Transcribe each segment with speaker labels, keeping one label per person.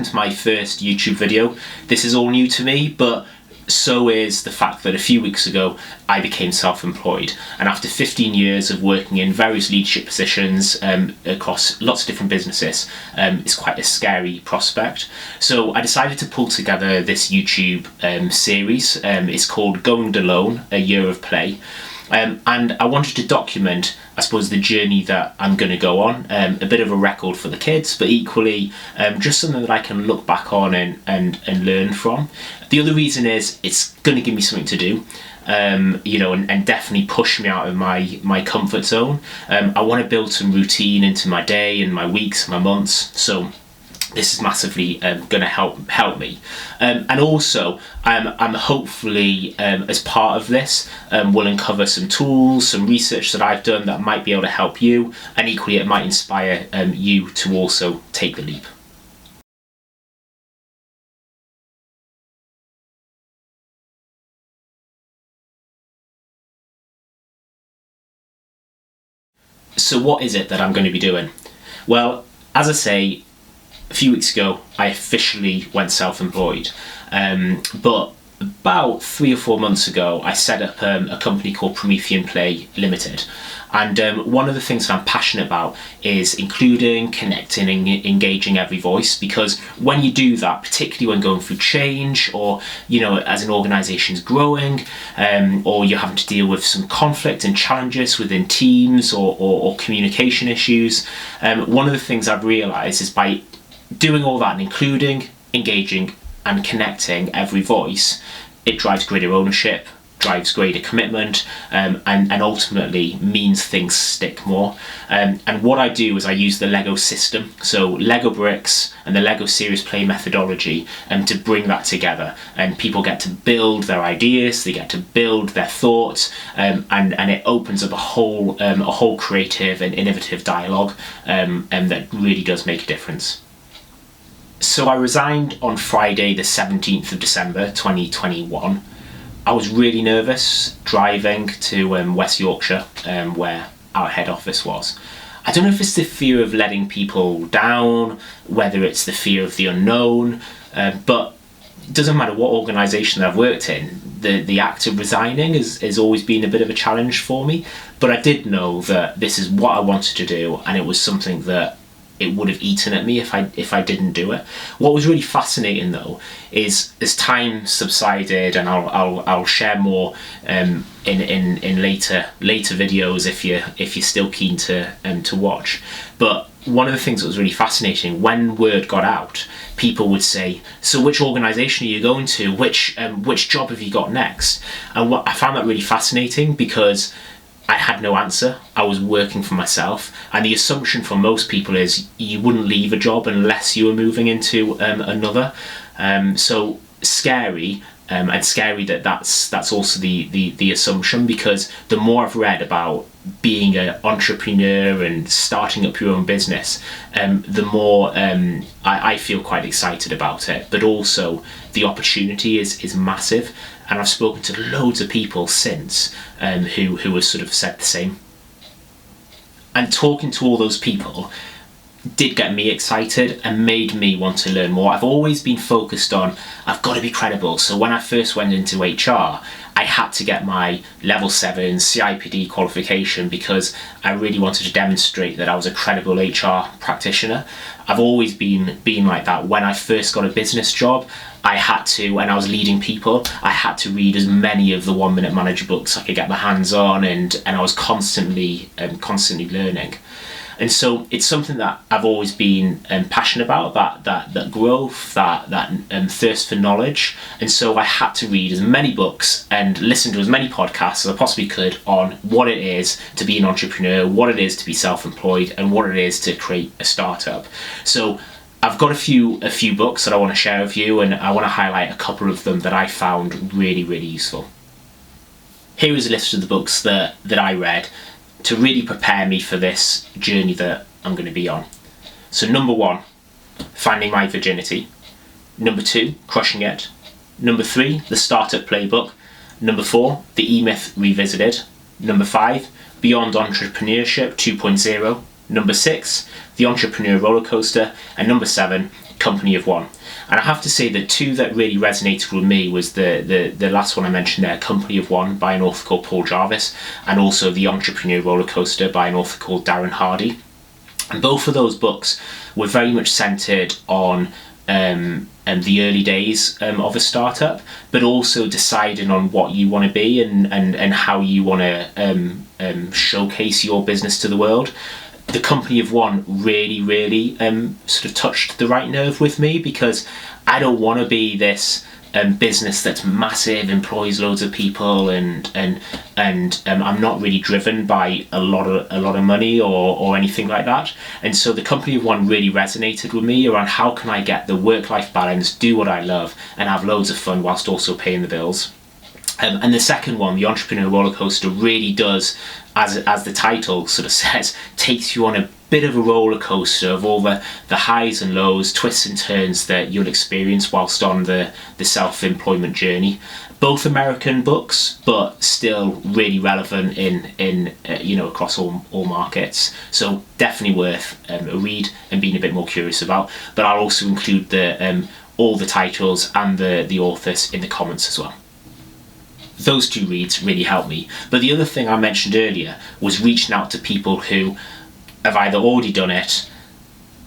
Speaker 1: welcome to my first YouTube video. This is all new to me, but so is the fact that a few weeks ago I became self-employed, and after 15 years of working in various leadership positions across lots of different businesses, it's quite a scary prospect. So I decided to pull together this YouTube series. It's called Going It Alone, A Year of Play. And I wanted to document, I suppose, the journey that I'm going to go on, a bit of a record for the kids, but equally just something that I can look back on and learn from. The other reason is it's going to give me something to do, and definitely push me out of my comfort zone. I want to build some routine into my day and my weeks, my months, so this is massively going to help me, and also I'm hopefully as part of this will uncover some tools, some research that I've done that might be able to help you, and equally it might inspire you to also take the leap. So what is it that I'm going to be doing? Well, as I say, a few weeks ago I officially went self-employed, but about 3 or 4 months ago I set up a company called Promethean Play Limited, and one of the things that I'm passionate about is including, connecting and engaging every voice, because when you do that, particularly when going through change, or as an organisation's growing, or you're having to deal with some conflict and challenges within teams or communication issues, one of the things I've realised is by doing all that and including, engaging and connecting every voice, it drives greater ownership, drives greater commitment, and ultimately means things stick more. And what I do is I use the Lego system, so Lego bricks and the Lego serious play methodology, to bring that together, and people get to build their ideas, they get to build their thoughts, and it opens up a whole creative and innovative dialogue, and that really does make a difference. So I resigned on Friday the 17th of December 2021. I was really nervous driving to West Yorkshire, where our head office was. I don't know if it's the fear of letting people down, whether it's the fear of the unknown, but it doesn't matter what organisation I've worked in, the act of resigning has always been a bit of a challenge for me, but I did know that this is what I wanted to do, and it was something that it would have eaten at me if I didn't do it. What was really fascinating though is, as time subsided, and I'll share more in later videos if you're still keen to watch. But one of the things that was really fascinating, when word got out, people would say, "So which organisation are you going to? Which job have you got next?" And what I found that really fascinating, because I had no answer. I was working for myself, and the assumption for most people is you wouldn't leave a job unless you were moving into another. So scary, and scary that's also the assumption, because the more I've read about being an entrepreneur and starting up your own business, the more I feel quite excited about it. But also the opportunity is massive. And I've spoken to loads of people since who have sort of said the same. And talking to all those people did get me excited and made me want to learn more. I've always been focused on, I've got to be credible. So when I first went into HR, I had to get my level 7 CIPD qualification, because I really wanted to demonstrate that I was a credible HR practitioner. I've always been like that. When I first got a business job, I had to, and I was leading people, I had to read as many of the 1 Minute Manager books I could get my hands on, and I was constantly learning. And so it's something that I've always been passionate about, that growth, that thirst for knowledge. And so I had to read as many books and listen to as many podcasts as I possibly could on what it is to be an entrepreneur, what it is to be self-employed, and what it is to create a startup. So I've got a few books that I want to share with you, and I want to highlight a couple of them that I found really, really useful. Here is a list of the books that I read to really prepare me for this journey that I'm going to be on. So number 1, Finding My Virginity. Number 2, Crushing It. Number 3, The Startup Playbook. Number 4, The E-Myth Revisited. Number 5, Beyond Entrepreneurship 2.0. Number 6, The Entrepreneur Roller Coaster. And number 7, Company of One. And I have to say that two that really resonated with me was the last one I mentioned there, Company of One by an author called Paul Jarvis, and also The Entrepreneur Roller Coaster by an author called Darren Hardy. And both of those books were very much centered on the early days of a startup, but also deciding on what you want to be and how you want to showcase your business to the world. The Company of One really sort of touched the right nerve with me, because I don't want to be this business that's massive, employs loads of people, and I'm not really driven by a lot of money or anything like that. And so the Company of One really resonated with me around how can I get the work-life balance, do what I love, and have loads of fun whilst also paying the bills. And the second one, The Entrepreneur Roller Coaster, really does, as the title sort of says, takes you on a bit of a roller coaster of all the highs and lows, twists and turns that you'll experience whilst on the self-employment journey. Both American books, but still really relevant in across all markets. So definitely worth a read and being a bit more curious about. But I'll also include all the titles and the authors in the comments as well. Those two reads really helped me. But the other thing I mentioned earlier was reaching out to people who have either already done it,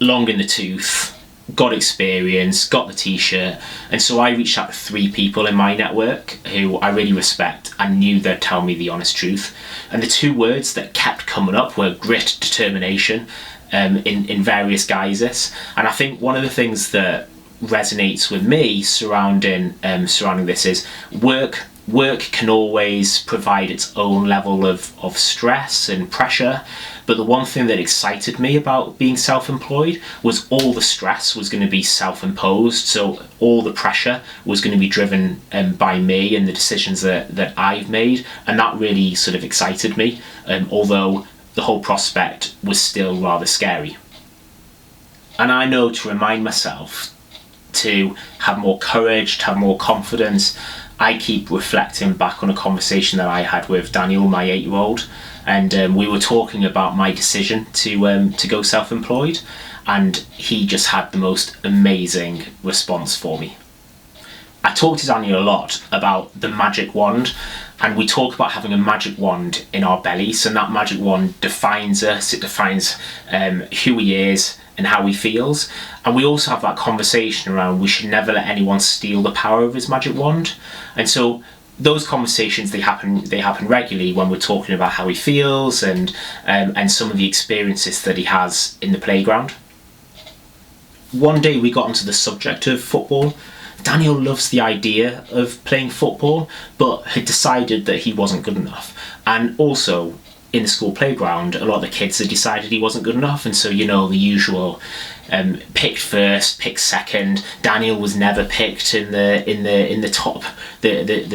Speaker 1: long in the tooth, got experience, got the t-shirt. And so I reached out to 3 people in my network who I really respect and knew they'd tell me the honest truth. And the 2 words that kept coming up were grit, determination, in various guises. And I think one of the things that resonates with me surrounding this is work can always provide its own level of stress and pressure, but the one thing that excited me about being self-employed was all the stress was going to be self-imposed, so all the pressure was going to be driven by me and the decisions that I've made, and that really sort of excited me, although the whole prospect was still rather scary. And I know to remind myself to have more courage, to have more confidence, I keep reflecting back on a conversation that I had with Daniel, my 8-year-old, and we were talking about my decision to go self-employed, and he just had the most amazing response for me. I talked to Daniel a lot about the magic wand, and we talk about having a magic wand in our bellies, and that magic wand defines us, it defines who he is and how he feels. And we also have that conversation around we should never let anyone steal the power of his magic wand. And so those conversations, they happen regularly when we're talking about how he feels and some of the experiences that he has in the playground. One day we got onto the subject of football. Daniel loves the idea of playing football, but had decided that he wasn't good enough. And also, in the school playground, a lot of the kids had decided he wasn't good enough, and so, the usual picked first, picked second. Daniel was never picked in the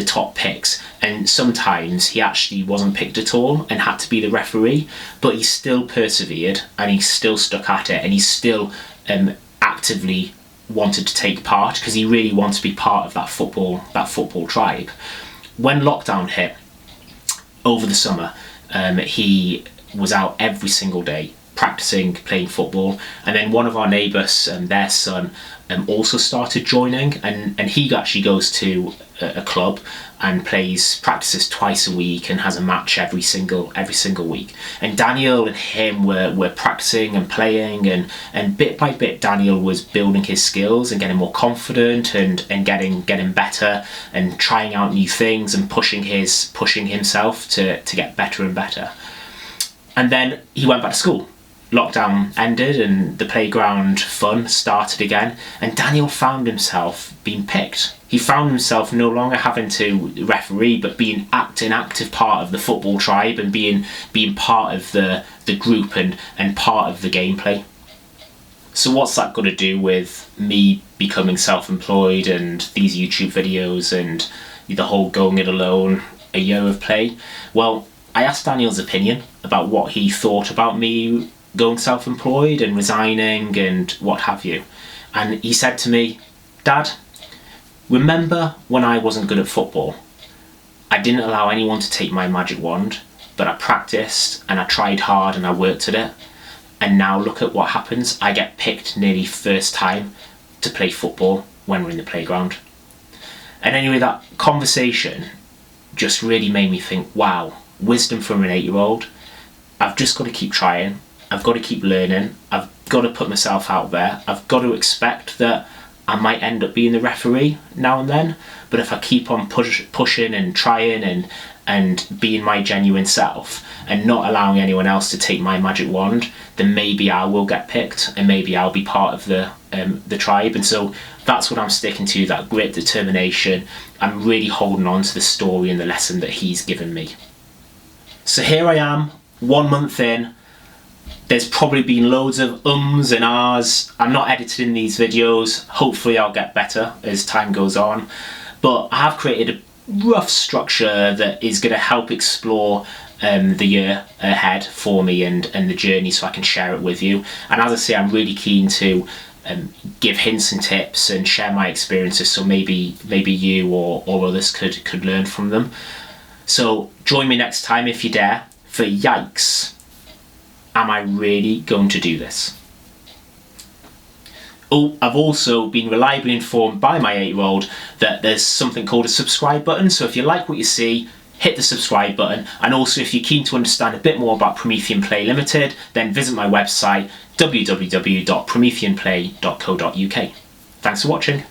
Speaker 1: top picks, and sometimes he actually wasn't picked at all and had to be the referee. But he still persevered, and he still stuck at it, and he still actively wanted to take part because he really wanted to be part of that football tribe. When lockdown hit over the summer, he was out every single day practicing playing football, and then one of our neighbours, their son, also started joining, and he actually goes to a club and practices twice a week and has a match every single week. And Daniel and him were practicing and playing, and bit by bit Daniel was building his skills and getting more confident and getting better and trying out new things and pushing himself to get better and better. And then he went back to school. Lockdown ended and the playground fun started again, and Daniel found himself being picked. He found himself no longer having to referee, but being an active part of the football tribe and being part of the group and part of the gameplay. So what's that got to do with me becoming self-employed and these YouTube videos and the whole going it alone, a year of play? Well, I asked Daniel's opinion about what he thought about me going self-employed and resigning and what have you. And he said to me, "Dad, remember when I wasn't good at football? I didn't allow anyone to take my magic wand, but I practiced and I tried hard and I worked at it. And now look at what happens. I get picked nearly first time to play football when we're in the playground. And anyway, that conversation just really made me think, wow, wisdom from an 8-year-old. I've just got to keep trying. I've got to keep learning. I've got to put myself out there. I've got to expect that I might end up being the referee now and then. But if I keep on pushing and trying and being my genuine self and not allowing anyone else to take my magic wand, then maybe I will get picked and maybe I'll be part of the tribe. And so that's what I'm sticking to, that grit, determination. I'm really holding on to the story and the lesson that he's given me. So here I am, 1 month in. There's probably been loads of ums and ahs. I'm not editing these videos. Hopefully I'll get better as time goes on. But I have created a rough structure that is going to help explore the year ahead for me and the journey, so I can share it with you. And as I say, I'm really keen to give hints and tips and share my experiences, so maybe you or others could learn from them. So join me next time if you dare for Yikes. Am I really going to do this? Oh, I've also been reliably informed by my 8-year-old that there's something called a subscribe button. So if you like what you see, hit the subscribe button. And also, if you're keen to understand a bit more about Promethean Play Limited, then visit my website, www.prometheanplay.co.uk. Thanks for watching.